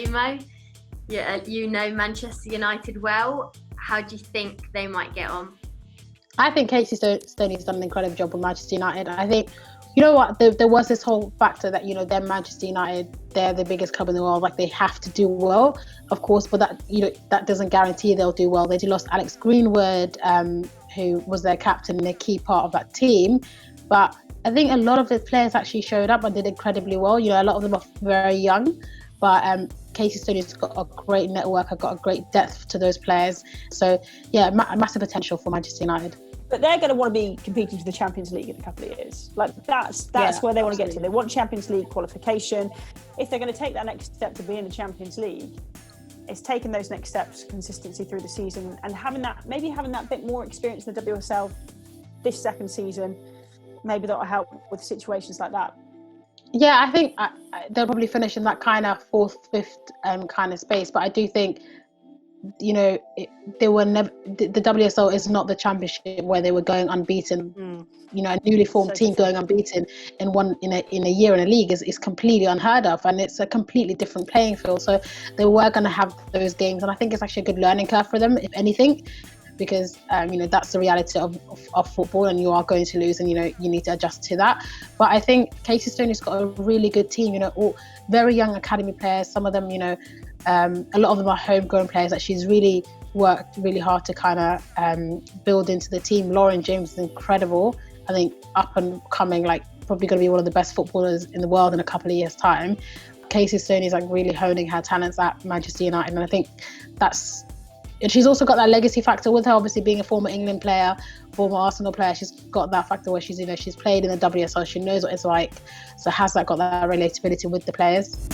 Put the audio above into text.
Fadumo. Yeah, you know Manchester United well. How do you think they might get on? I think Casey Stoney's done an incredible job with Manchester United. I think, you know what, there was this whole factor that, they're Manchester United, they're the biggest club in the world, like they have to do well, of course, but that, that doesn't guarantee they'll do well. They lost Alex Greenwood, who was their captain and a key part of that team. But I think a lot of the players actually showed up and did incredibly well. A lot of them are very young, but Casey Stoney's got a great network, got a great depth to those players. So yeah, massive potential for Manchester United. But they're going to want to be competing for the Champions League in a couple of years. Like that's where they want to get to. They want Champions League qualification. If they're going to take that next step to be in the Champions League, it's taking those next steps, consistency through the season, and having that bit more experience in the WSL this second season. Maybe that'll help with situations like that. Yeah, I think they'll probably finish in that kind of fourth, fifth kind of space. But I do think, they were never. The WSL is not the championship where they were going unbeaten. A newly formed team going unbeaten in a year in a league is completely unheard of, and it's a completely different playing field. So they were going to have those games, and I think it's actually a good learning curve for them, if anything, because that's the reality of football, and you are going to lose, and you need to adjust to that. But I think Casey Stoney's got a really good team. All very young academy players. Some of them, a lot of them are homegrown players that she's really worked really hard to kind of build into the team. Lauren James is incredible. I think up and coming, probably going to be one of the best footballers in the world in a couple of years' time. Casey Stoney's really honing her talents at Manchester United, and I think and she's also got that legacy factor with her, obviously being a former England player, former Arsenal player. She's got that factor where she's played in the WSL, she knows what it's like. So has that got that relatability with the players?